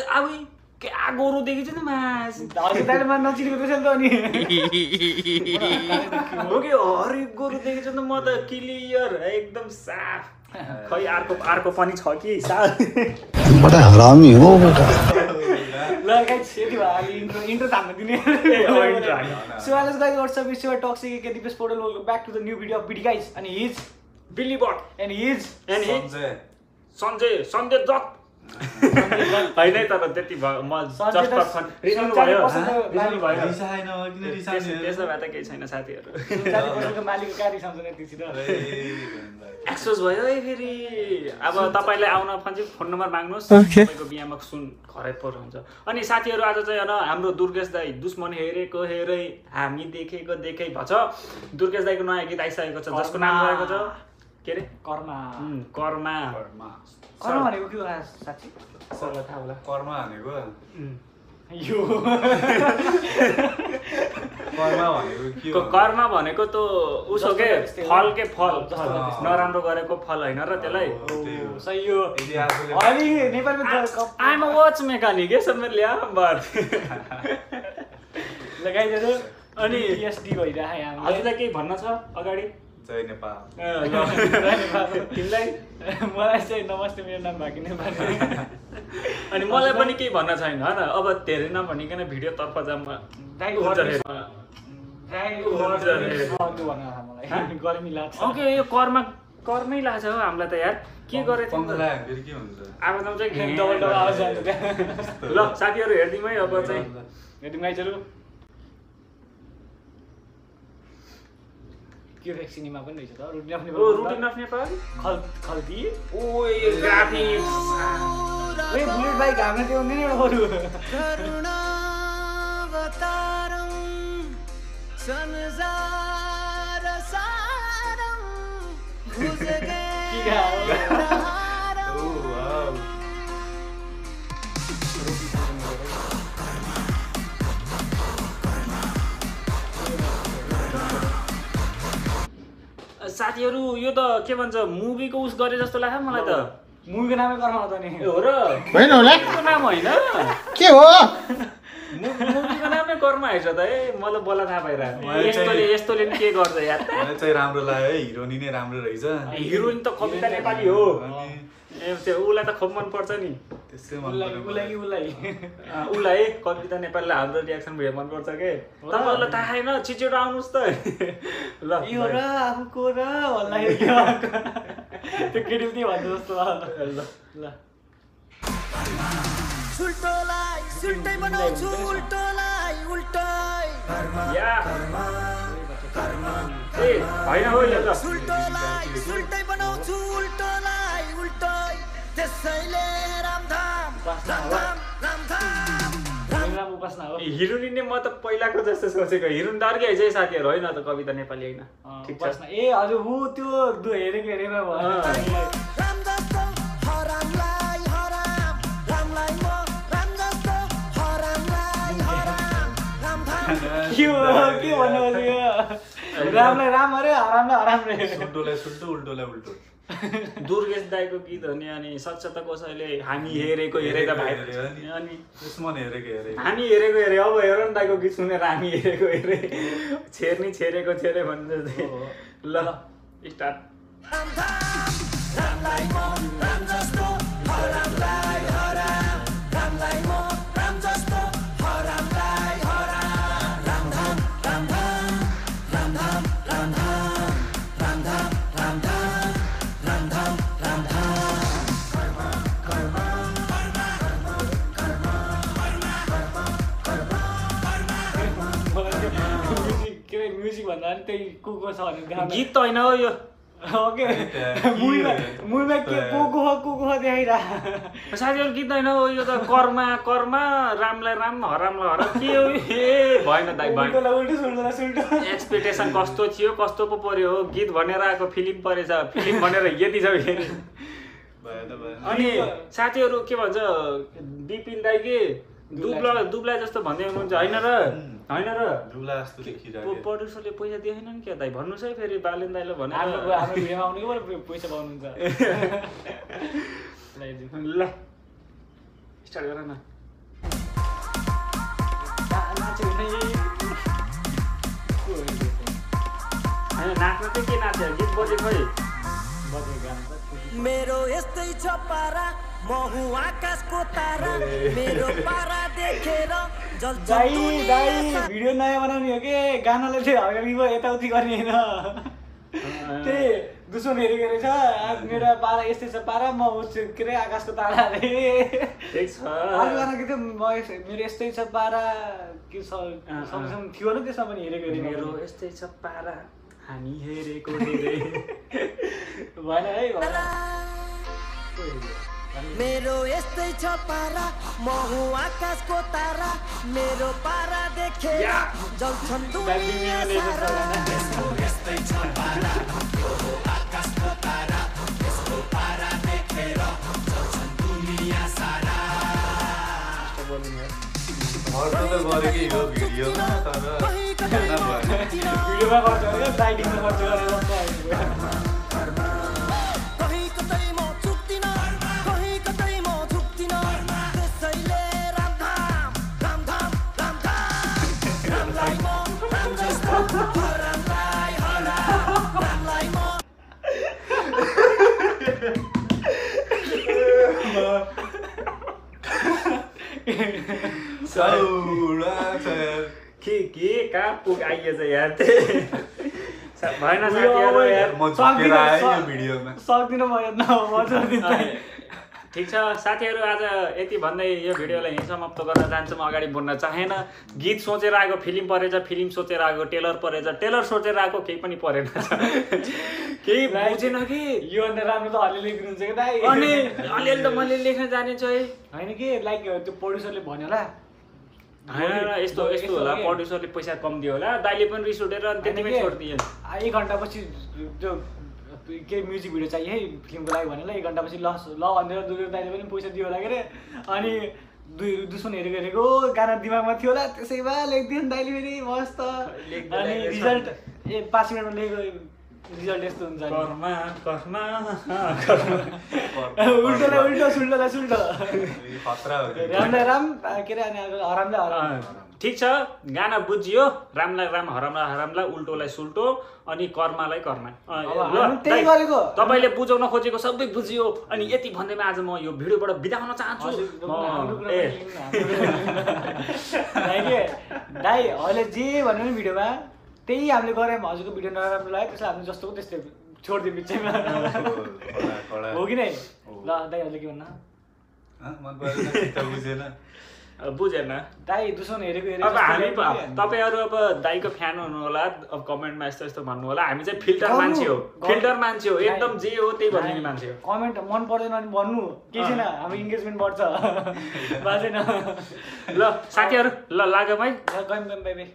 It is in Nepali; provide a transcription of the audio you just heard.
अब क्या गोरु देखेको छु नि मास नचिनेको रहेछ नि त अनि हो कि हरेक गोरु देखेको छु नि त म त क्लियर एकदम साफ खै अर्को पनि छ कि साफ बडा हरामी हो बेटा ल गाइस यति भयो अलि इन्ट्रो थाम्न दिने so let's guys what's up is your toxic के Dipesh Paudel welcome back to the new video of बिडी गाइस अनि हिज बिली बट एन्ड हिज सञ्जय जत होइन तर त्यति भयो म जस्ट फन रिसाउनु भयो रिसाएन किन रिसाउने त्यसो भए त केही छैन साथीहरू मालिकको गाडी सम्झने त्यति र एक्सपोज भयो है फेरि अब तपाईँले आउन फोन नम्बर माग्नुहोस् तपाईँको बिहामा सुन खरै पर हुन्छ अनि साथीहरू आज चाहिँ हाम्रो दुर्गेश दाई दुश्मन हेरेको हेरै हामी देखेको देखे भन्छ दुर्गेश दाईको नयाँ गीत आइसकेको छ जसको नाम रहेको छ के अरे कर्मा कर्मा भनेको के हो साथी सरलाई थाहा होला कर्मा भनेको यो कर्मा भनेको त उसो के फल के फल नराम्रो गरेको फल होइन र त्यसलाई सही हो अलि नेपालमा आइम अ वाच मेकानिक है सब मेरो ल्या बार लगाइदिनु अनि एसडी भइरहेको यहाँ हजुरलाई केही भन्न छ अगाडि जय नेपाल तिमीलाई मलाई चाहिँ नमस्ते मेरो नाम भागी नेपाल अनि मलाई पनि केही भन्न छैन होइन अब धेरै नभनिकन भिडियो तर्फ जाम गर्मी लाग्छ ओके यो कर्मै लाग्छ हो हामीलाई त यार के गरे के हुन्छ अब चाहिँ डबल आवाज जान्छ ल साथीहरू हेरिदिउँ है अब चाहिँ हेरिदिउँ गाइजहरू के भ्याक्सिनीमा पनि रहेछ त रुटिन अफ नेपाल खल्ती ओए ग्राफिक्स ओए बुलेट बाइक हाम्रो त्यो हुँदैन एउटा बरु साथीहरू यो त के भन्छ मुभीको उस गरे जस्तो लाग्छ मलाई त मुभीको नामै कर्मा हो त नि हो र होइन होला नाम होइन के हो मुभीको नामै कर्मा आएछ त है मलाई बोला थाहा भइरहेको यस्तोले नि के गर्छ यार मलाई चाहिँ राम्रो लाग्यो है हिरोनी नै राम्रो रहेछ हिरोइन त कविता नेपाली हो ए त्यो उसलाई त खुब मनपर्छ नि त्यसै मन उसलाई कविता नेपालीलाई हाम्रो रियाक्सन भिडियो मनपर्छ के तपाईँहरूलाई थाहा छैन छिटो आउनुहोस् त ल यो र आफूको र भन्दाखेरि त्यो केटी पनि भन्नु जस्तो ल ल सुल्टोलाई सुल्टै बनाउँछु उल्टोलाई उल्टै या ए हैन हो यो त सुल्टोलाई सुल्टै बनाउँछु उल्टोलाई उल्टै त्यसैले रामधाम रामधाम रामधाम उपासना हो हिरोनी नै म त पहिलाको जस्तो सोचेको हिरोइन त अर्कै है साथीहरू होइन त कविता नेपाली होइन ठिक छ ए हजुर हो त्यो हेरेको हेरेर भयो राम जस्तो हरामलाई हराम रामलाई म राम जस्तो हरामलाई हराम रामधाम के भन्नु खोजेको रामलाई राम अरे हरामलाई हराम रे सुल्टोलाई सुल्टो उल्टोलाई उल्टो दुर्गेश दाईको गीत हो नि अनि सक्छ त कसैले हामी हेरेको हेरेका भाइ अनि दुश्मन हेरेको हेरे हामी हेरेको हेरे अब हेर न दाईको गीत सुनेर हामी हेरेको हेरे छेर्नी छेरेको छेरे भन्छ ल स्टार्ट रामलाई म राम जस्तो हरामलाई हराम रामलाई म राम जस्तो हरामलाई हराम रामधाम रामधाम रामधाम रामधाम रामधाम रामधाम रामधाम म्युजिक भन्दा पनि त्यही कुको छ भने गीत त होइन हो यो ओके मुभीमा के को देखाइरहेको साथीहरू गीत होइन हो यो त कर्मा कर्मा रामलाई राम हरामलाई हराम के हो ए भएन दाइ भएन उल्टो सुल्टो एक्सपेक्टेसन कस्तो थियो कस्तो पो पर्यो हो गीत भनेर आएको फिल्म परेछ फिल्म भनेर यति छ फेरि अनि साथीहरू के भन्छ बिपिन दाइ के दुब्ला जस्तो भन्दै हुनुहुन्छ होइन र दुब्ला जस्तो देखिरहेको प्रड्युसरले पैसा दिएन नि क्या दाइ भन्नुहोस् है फेरि बालेन दाइले भनेर हाम्रो भिडियोमा आउने पैसा पाउनुहुन्छ ल स्टार्ट गर न नाच्न चाहिँ के नाच्यो गीत बजे खै मेरो यस्तै छ पारा म हुँ आकाशको तारा मेरो पारा देखेर जल्छ दाइ दुनिया सारा। भिडियो नयाँ बनाउने हो कि गानालाई चाहिँ अगाडि भयो यताउति गर्ने होइन त्यही दुश्मन हेरेको रहेछ आज मेरो पारा यस्तै छ पारा म के अरे आकाशको तारा अरे ठिक छ अर्को गाना के थियो मेरो यस्तै छ पारा के सँगसँगै थियो नि त्यसमा पनि हेरेको अरे मेरो यस्तै छ पारा हामी हेरेको धेरै भएन है मेरो यस्तै छ पारा म हुँ आकाशको तारा मेरो पारा देखेर जल्छन् दुनिया सारा। यस्तै छ पारा यो हो आकाशको तारा यसको पारा देखेर जल्छन् दुनिया सारा। अर्को त गरे कि यो भिडियोमा तर गाना भएन। भिडियोमा गर्छ अरे डाइटिङमा गर्छ अरे कहीँ कतै म चुक्दिन कहीँ कतै म झुक्दिन त्यसैले रामधाम रामधाम रामधाम रामलाई म राम जस्तो हरामलाई हराम रामलाई म के कहाँ पुग आइएछ यार भएन साथीहरू यार म झुकेर आएँ यो भिडियोमा। सक्दिनँ म हेर्न ठिक छ साथीहरू आज यति भन्दै यो भिडियोलाई यहीँ समाप्त गर्न चाहन्छु। म अगाडि बढ्न चाहेन गीत सोचेर आएको फिल्म परेछ फिल्म सोचेर आएको टेलर परेछ टेलर सोचेर आएको केही पनि परेन केही बुझेन कि योभन्दा राम्रो त अलिअलि लेख्नुहुन्छ क्या दाइ अनि अलिअलि त मैले लेख्न जानेछु है होइन कि लाइक त्यो प्रड्युसरले भन्यो होला होइन यस्तो यस्तो होला प्रड्युसरले पैसा कम दियो होला दाइले पनि रिस उठेर अनि त्यतिमै छोडिदियो 1 घन्टापछि त्यो के म्युजिक भिडियो चाहियो है फिल्मको लागि भनेर 1 घन्टापछि ल भनेर दुर्गा दाइले पनि पैसा दियो होला के अरे अनि दुश्मन हेरेको गाना दिमागमा थियो होला त्यसै भए लेखिदियो नि दाइले फेरि मस्त अनि रिजल्ट 5 मिनटमा लेखेको रिजल्ट यस्तो हुन्छ उल्टोलाई सुल्टो खतरा हो कि। रामलाई राम के अरे अनि हरामलाई हराम ठिक छ गाना बुझियो रामलाई राम हरामलाई उल्टोलाई सुल्टो अनि कर्मलाई कर्म त्यही गरेको तपाईँले बुझाउन खोजेको सबै बुझियो अनि यति भन्दैमा आज म यो भिडियोबाट बिदा हुन चाहन्छु दाइ अहिले जे भन्नु नि भिडियोमा त्यही हामीले गऱ्यौँ हजुरको भिडियो नराम्रो लाग्यो त्यसलाई हामीले जस्तो त्यस्तै छोडिदियो बिचैमा हो कि नै ल दाइहरूले के भन्नु मन परेन त बुझेन बुझेन दाइ दुश्मन हेरेको अब हामी तपाईँहरू अब दाइको फ्यान हुनु होला अब कमेन्टमा यस्तो यस्तो भन्नु होला हामी चाहिँ फिल्टर मान्छे हो एकदम जे हो त्यही भनिदिने मान्छे हो कमेन्ट मन पर्दैन अनि भन्नु केही छैन हाम्रो इन्गेजमेन्ट बढ्छ बाजेन ल साथीहरू ल लाग्यो भाइ गयौँ बाई बाई